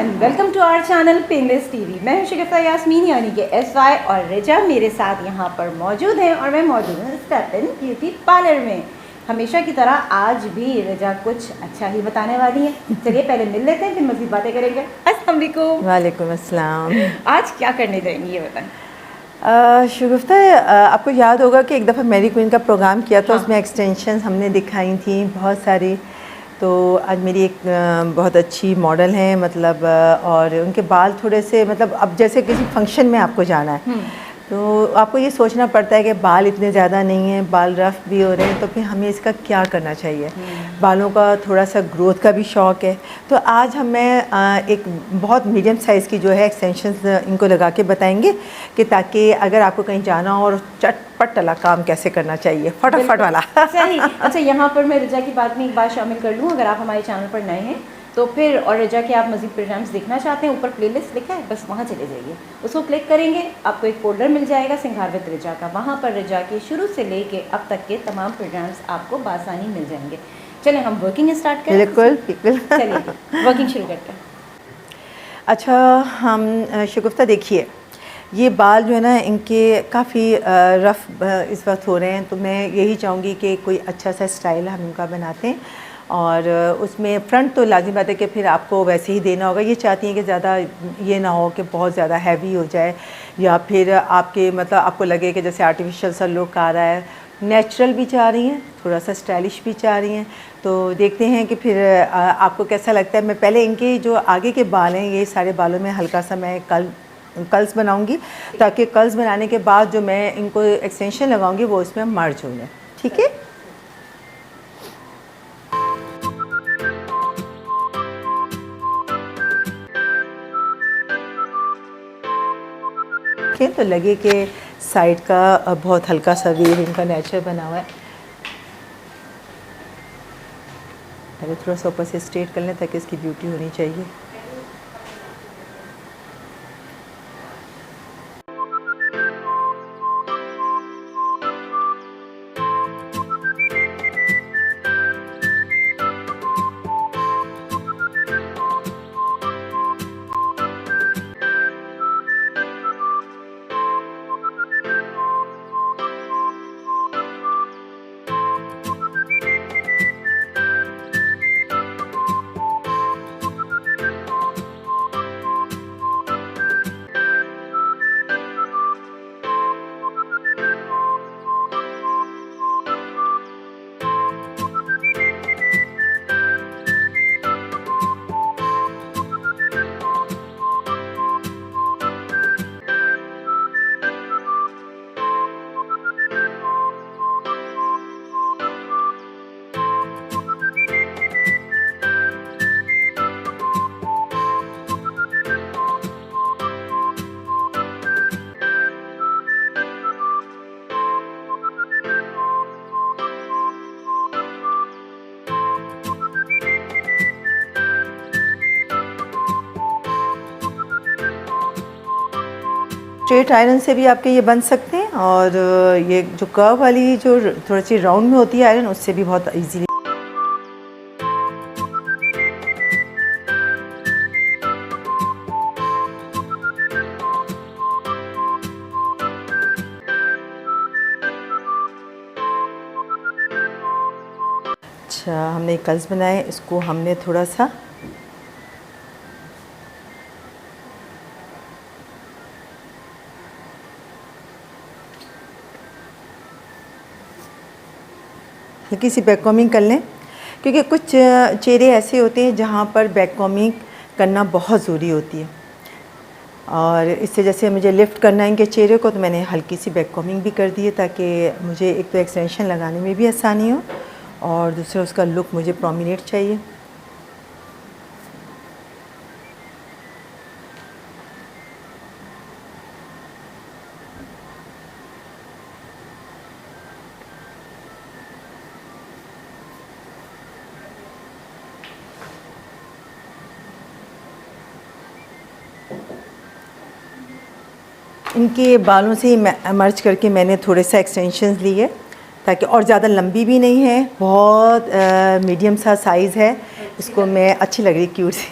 Everyone, welcome to our channel painless TV. मैं हूं शगुफ्ता यास्मीन यानी कि SY और रिजा मेरे साथ यहाँ पर मौजूद हैं और मैं मौजूद हूँ स्टेप इन ब्यूटी पार्लर में। हमेशा की तरह आज भी रिजा कुछ अच्छा ही बताने वाली है। चलिए पहले मिल लेते हैं, फिर मज़ीद बातें करेंगे। अस्सलाम वालेकुम। वालेकुम अस्सलाम। आज क्या करने जाएंगी ये बताएं। शगुफ्ता, आपको याद होगा कि एक दफ़ा मेरी क्वीन का प्रोग्राम किया था। हाँ। उसमें एक्सटेंशन हमने दिखाई थी बहुत सारी। तो आज मेरी एक बहुत अच्छी मॉडल हैं, मतलब और उनके बाल थोड़े से, मतलब अब जैसे किसी फंक्शन में आपको जाना है तो आपको ये सोचना पड़ता है कि बाल इतने ज़्यादा नहीं हैं, बाल रफ़ भी हो रहे हैं, तो फिर हमें इसका क्या करना चाहिए। बालों का थोड़ा सा ग्रोथ का भी शौक़ है। तो आज हमें एक बहुत मीडियम साइज़ की जो है एक्सटेंशंस इनको लगा के बताएंगे कि ताकि अगर आपको कहीं जाना हो और चटपट वाला काम कैसे करना चाहिए, फटाफट वाला। सही। अच्छा, यहाँ पर मैं रिजा की बात में एक बात शामिल कर लूँ। अगर आप हमारे चैनल पर नए हैं तो फिर, और रिजा के आप मज़ीद प्रोग्राम्स देखना चाहते हैं, ऊपर प्लेलिस्ट लिखा है, बस वहाँ चले जाइए। उसको क्लिक करेंगे, आपको एक फोल्डर मिल जाएगा सिंगार विद रिजा का। वहाँ पर रिजा के शुरू से लेके अब तक के तमाम प्रोग्राम्स आपको बासानी मिल जाएंगे। चलें हम वर्किंग स्टार्ट करें। बिल्कुल। चलिए वर्किंग शुरू करते हैं। अच्छा, हम शगुफ्ता देखिए, ये बाल जो है ना इनके काफ़ी रफ़ इस वक्त हो रहे हैं। तो मैं यही चाहूँगी कि कोई अच्छा सा स्टाइल हम इनका बनाते हैं और उसमें फ्रंट तो लाज़मी बात है कि फिर आपको वैसे ही देना होगा। ये चाहती हैं कि ज़्यादा ये ना हो कि बहुत ज़्यादा हैवी हो जाए, या फिर आपके मतलब आपको लगे कि जैसे आर्टिफिशियल सा लुक आ रहा है। नेचुरल भी चाह रही हैं, थोड़ा सा स्टाइलिश भी चाह रही हैं। तो देखते हैं कि फिर आपको कैसा लगता है। मैं पहले इनके जो आगे के बाल हैं, ये सारे बालों में हल्का सा मैं कर्ल्स बनाऊंगी, ताकि कर्ल्स बनाने के बाद जो मैं इनको एक्सटेंशन लगाऊंगी वो इसमें मर्ज हो जाए। ठीक है। तो लगे कि साइड का बहुत हल्का सा वेव इनका नेचर बना हुआ है। पहले थोड़ा सा ऊपर से स्ट्रेट कर लें ताकि इसकी ब्यूटी होनी चाहिए। स्ट्रेट आयरन से भी आपके ये बन सकते हैं, और ये जो कर्व वाली जो थोड़ी सी राउंड में होती है आयरन, उससे भी बहुत इजीली। अच्छा, हमने कर्ल्स बनाए, इसको हमने थोड़ा सा हल्की सी बैक कॉमिंग कर लें, क्योंकि कुछ चेहरे ऐसे होते हैं जहाँ पर बैक कॉमिंग करना बहुत ज़रूरी होती है। और इससे जैसे मुझे लिफ्ट करना है इनके चेहरे को, तो मैंने हल्की सी बैक कॉमिंग भी कर दी है, ताकि मुझे एक तो एक्सटेंशन लगाने में भी आसानी हो और दूसरा उसका लुक मुझे प्रोमिनेंट चाहिए। इनके बालों से ही मर्ज करके मैंने थोड़े सा एक्सटेंशंस लिए, ताकि, और ज़्यादा लंबी भी नहीं है, बहुत मीडियम सा साइज़ है। इसको मैं अच्छी लग रही, क्यूट सी।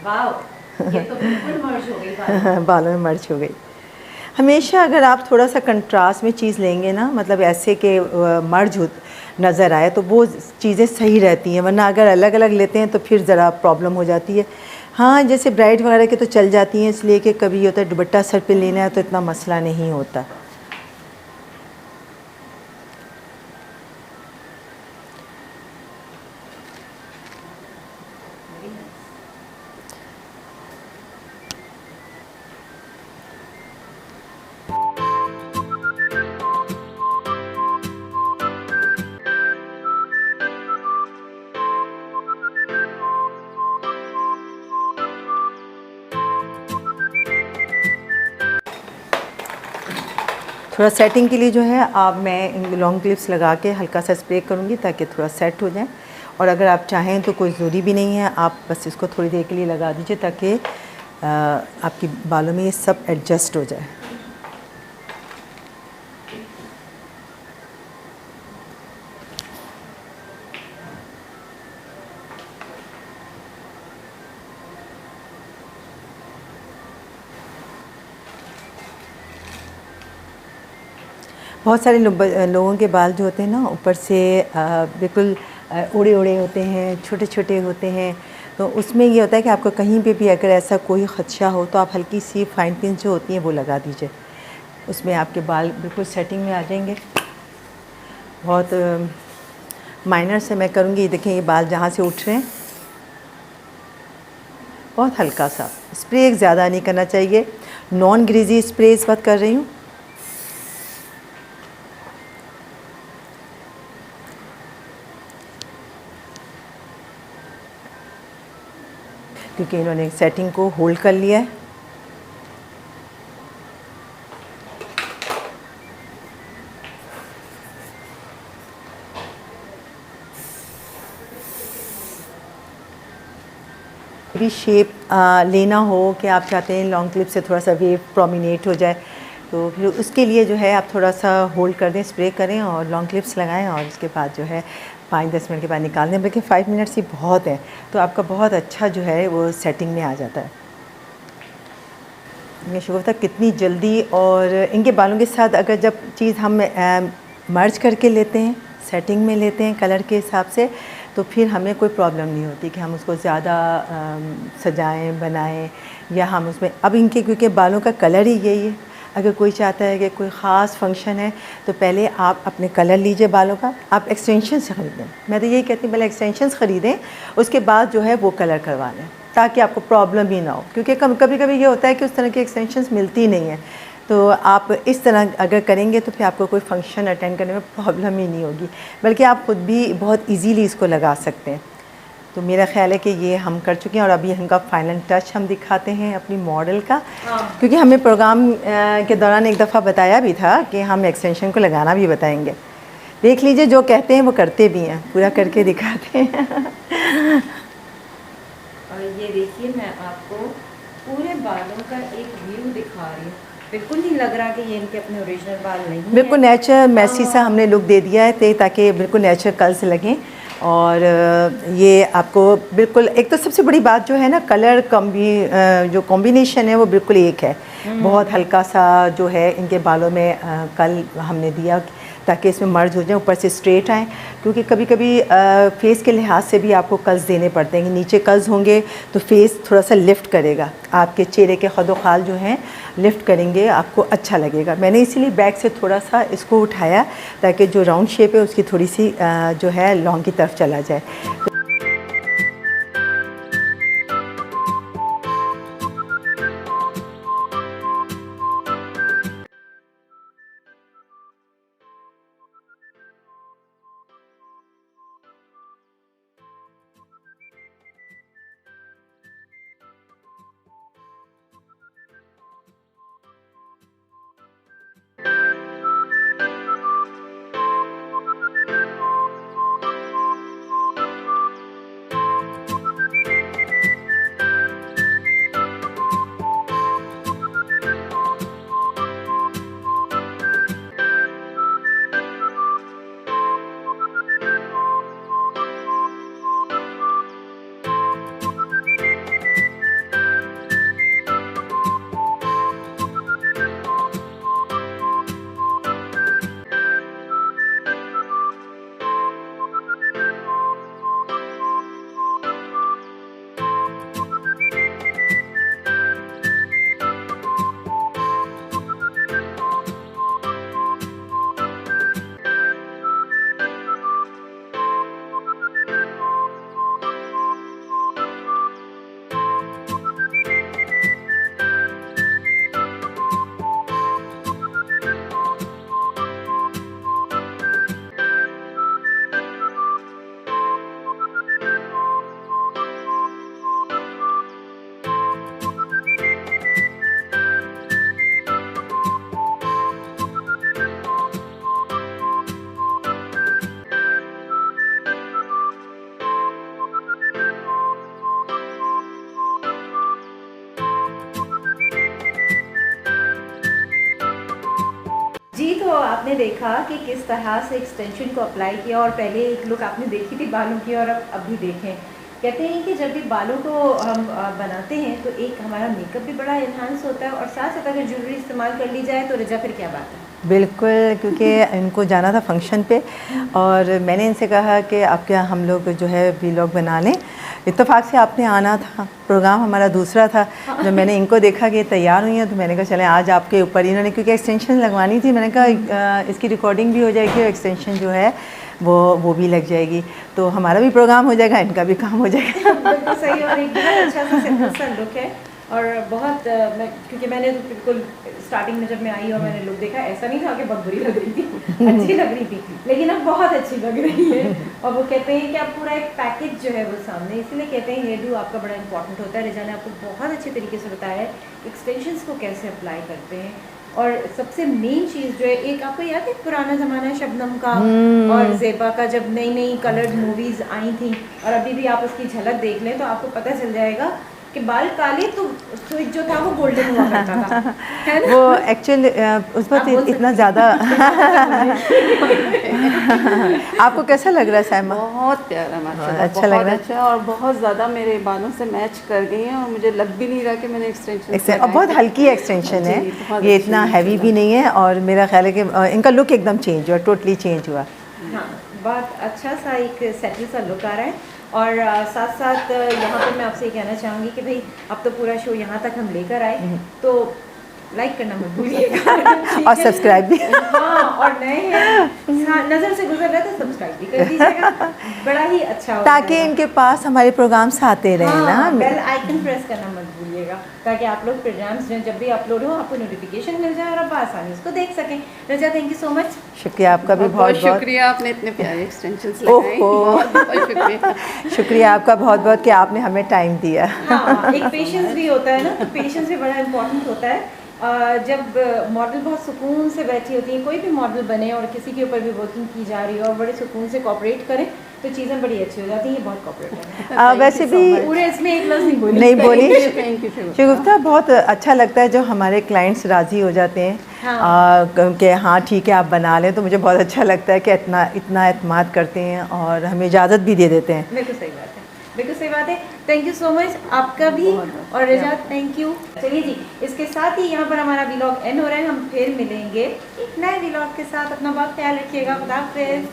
वाह, ये तो बिल्कुल मर्ज हो गई बात। बालों में मर्च हो गई। हमेशा अगर आप थोड़ा सा कंट्रास्ट में चीज़ लेंगे ना, मतलब ऐसे कि मर्ज हो नज़र आए, तो वो चीज़ें सही रहती हैं, वरना अगर अलग अलग लेते हैं तो फिर ज़रा प्रॉब्लम हो जाती है। हाँ, जैसे ब्राइड वगैरह के तो चल जाती हैं, इसलिए कि कभी ये होता है दुपट्टा सर पे लेना है तो इतना मसला नहीं होता। थोड़ा सेटिंग के लिए जो है आप मैं लॉन्ग क्लिप्स लगा के हल्का सा स्प्रे करूँगी ताकि थोड़ा सेट हो जाए। और अगर आप चाहें तो कोई ज़रूरी भी नहीं है, आप बस इसको थोड़ी देर के लिए लगा दीजिए ताकि आपकी बालों में ये सब एडजस्ट हो जाए। बहुत सारे लोगों के बाल जो होते हैं ना ऊपर से बिल्कुल उड़े उड़े होते हैं, छोटे छोटे होते हैं, तो उसमें ये होता है कि आपको कहीं पे भी अगर ऐसा कोई ख़दशा हो तो आप हल्की सी फाइन पिन जो होती हैं वो लगा दीजिए, उसमें आपके बाल बिल्कुल सेटिंग में आ जाएंगे। बहुत माइनर से मैं करूँगी। देखें ये बाल जहाँ से उठ रहे हैं, बहुत हल्का सा स्प्रे, ज़्यादा नहीं करना चाहिए, नॉन ग्रीजी स्प्रे इस वक्त कर रही हूँ। क्योंकि इन्होंने सेटिंग को होल्ड कर लिया है। भी शेप लेना हो कि आप चाहते हैं लॉन्ग क्लिप से थोड़ा सा वेव प्रोमिनेट हो जाए, तो फिर उसके लिए जो है आप थोड़ा सा होल्ड कर दें, स्प्रे करें और लॉन्ग क्लिप्स लगाएं और उसके बाद जो है 5-10 मिनट के बाद निकाल दें, बल्कि 5 मिनट्स ही बहुत है, तो आपका बहुत अच्छा जो है वो सेटिंग में आ जाता है। ये शगुफ्ता कितनी जल्दी, और इनके बालों के साथ अगर जब चीज़ हम मर्ज करके लेते हैं, सेटिंग में लेते हैं कलर के हिसाब से, तो फिर हमें कोई प्रॉब्लम नहीं होती कि हम उसको ज़्यादा सजाएं, बनाएं, या हम उसमें अब इनके क्योंकि बालों का कलर ही यही है। अगर कोई चाहता है कि कोई ख़ास फंक्शन है तो पहले आप अपने कलर लीजिए बालों का, आप एक्सटेंशंस ख़रीदें। मैं तो यही कहती हूँ पहले एक्सटेंशंस ख़रीदें, उसके बाद जो है वो कलर करवा लें ताकि आपको प्रॉब्लम ही ना हो, क्योंकि कभी कभी ये होता है कि उस तरह की एक्सटेंशंस मिलती नहीं है। तो आप इस तरह अगर करेंगे तो फिर आपको कोई फंक्शन अटेंड करने में प्रॉब्लम ही नहीं होगी, बल्कि आप ख़ुद भी बहुत इजीली इसको लगा सकते हैं। तो मेरा ख़्याल है कि ये हम कर चुके हैं और अभी इनका फाइनल टच हम दिखाते हैं अपनी मॉडल का। क्योंकि हमें प्रोग्राम के दौरान एक दफ़ा बताया भी था कि हम एक्सटेंशन को लगाना भी बताएंगे। देख लीजिए, जो कहते हैं वो करते भी हैं, पूरा करके दिखाते हैं। और ये देखिए मैं आपको पूरे बालों का एक व्यू दिखा रही हूँ। बिल्कुल नहीं लग रहा कि ये इनके अपने ओरिजिनल बाल नहीं है। बिल्कुल नेचुरल मैसी सा हमने लुक दे दिया है ताकि बिल्कुल नेचुरल कल से लगें। और ये आपको बिल्कुल, एक तो सबसे बड़ी बात जो है ना, कलर जो कॉम्बिनेशन है वो बिल्कुल एक है। बहुत हल्का सा जो है इनके बालों में कल हमने दिया ताकि इसमें मर्ज हो जाए, ऊपर से स्ट्रेट आएँ, क्योंकि कभी कभी फेस के लिहाज से भी आपको कल्स देने पड़ते हैं कि नीचे कल्स होंगे तो फेस थोड़ा सा लिफ्ट करेगा, आपके चेहरे के खदोखाल जो हैं लिफ्ट करेंगे, आपको अच्छा लगेगा। मैंने इसीलिए बैक से थोड़ा सा इसको उठाया ताकि जो राउंड शेप है उसकी थोड़ी सी जो है लॉन्ग की तरफ चला जाए। आपने देखा कि किस तरह से एक्सटेंशन को अप्लाई किया, और पहले एक लुक आपने देखी थी बालों की और अब अभी देखें। कहते हैं कि जब भी बालों को हम बनाते हैं तो एक हमारा मेकअप भी बड़ा इन्हांस होता है, और साथ साथ अगर ज्वेलरी इस्तेमाल कर ली जाए तो रजा फिर क्या बात है। बिल्कुल, क्योंकि इनको जाना था फंक्शन पे और मैंने इनसे कहा कि आप क्या हम लोग जो है व्लॉग बना लें। इत्तेफाक से आपने आना था, प्रोग्राम हमारा दूसरा था। जब मैंने इनको देखा कि तैयार हुई हैं तो मैंने कहा चलें आज आपके ऊपर, इन्होंने क्योंकि एक्सटेंशन लगवानी थी, मैंने कहा इसकी रिकॉर्डिंग भी हो जाएगी और एक्सटेंशन जो है वो भी लग जाएगी, तो हमारा भी प्रोग्राम हो जाएगा, इनका भी काम हो जाएगा। बिल्कुल सही, और एक बहुत अच्छा सा सिंपल सा लुक है। और बहुत क्योंकि मैंने तो बिल्कुल स्टार्टिंग में जब मैं आई और मैंने लुक देखा, ऐसा नहीं था कि बहुत बुरी लग रही थी, अच्छी लग रही थी, लेकिन अब बहुत अच्छी लग रही है। और वो कहते हैं कि अब पूरा एक पैकेज जो है वो सामने, इसीलिए कहते हैं हेयर डू आपका बड़ा इंपॉर्टेंट होता है। रिजा ने आपको बहुत अच्छे तरीके से बताया है एक्सटेंशंस को कैसे अप्लाई करते हैं। और सबसे मेन चीज़ जो है, एक आपको याद है पुराना ज़माना है शबनम का और ज़ेबा का, जब नई नई कलर्ड मूवीज़ आई थी, और अभी भी आप उसकी झलक देख लें तो आपको पता चल जाएगा कि बाल काले तो स्विच जो था वो गोल्डन हुआ करता था, है ना? वो एक्चुअली उस वक्त इतना ज़्यादा आपको कैसा लग रहा है साइमा? बहुत प्यारा, माशाल्लाह, अच्छा लग रहा है। अच्छा, और बहुत ज़्यादा मेरे बालों से मैच कर गई हैं और मुझे लग भी नहीं रहा कि मैंने एक्सटेंशन और बहुत हल्की एक्सटेंशन है, ये इतना अच्छी हैवी भी नहीं है, और मेरा ख्याल है कि इनका लुक एकदम चेंज हुआ, टोटली चेंज हुआ। हाँ, बहुत अच्छा सा एक सेटल सा लुक आ रहा है। और साथ साथ यहाँ पर मैं आपसे ये कहना चाहूँगी कि भाई अब तो पूरा शो यहाँ तक हम लेकर आए, तो लाइक करना मत भूलिएगा और सब्सक्राइब भी। हाँ, और नए हैं, नज़र से गुजर रहे तो सब्सक्राइब भी कर दीजिएगा, बड़ा ही अच्छा होगा, ताकि इनके पास हमारे प्रोग्राम्स आते रहे ना। बेल आइकन प्रेस करना मत भूलिएगा, ताकि आप लोग प्रोग्राम्स जो जब भी अपलोड हो आपको नोटिफिकेशन मिल जाए और आप आसानी उसको देख सकें। रजा, थैंक यू सो मच। शुक्रिया आपका भी, बहुत बहुत शुक्रिया, आपने इतने प्यारे एक्सटेंशंस लगाए, बहुत बहुत शुक्रिया। शुक्रिया आपका बहुत बहुत कि आपने हमें टाइम दिया। हाँ, एक पेशेंस भी होता है ना, तो पेशेंस भी बड़ा इम्पोर्टेंट होता है। जब मॉडल बहुत सुकून से बैठी होती है, कोई भी मॉडल बने और किसी के ऊपर भी वर्किंग की जा रही हो और बड़े सुकून से कोऑपरेट करें तो चीज़ें बड़ी अच्छी हो जाती हैं। ये बहुत कोऑपरेट है। वैसे भी पूरे इसमें एक लफ्ज़ नहीं बोली। नहीं बोली। थैंक यू शगुफ्ता, बहुत अच्छा लगता है जो हमारे क्लाइंट्स राज़ी हो जाते हैं कि हाँ ठीक है आप बना लें, तो मुझे बहुत अच्छा लगता है कि इतना एतमाद करते हैं और हमें इजाज़त भी दे देते हैं। बिल्कुल सही बात है, बिल्कुल सही बात है। थैंक यू सो मच आपका भी, और रजा थैंक यू। चलिए जी, इसके साथ ही यहाँ पर हमारा व्लॉग एंड हो रहा है। हम फिर मिलेंगे एक नए व्लॉग के साथ। अपना बहुत ख्याल रखिएगा। खुदा हाफिज़।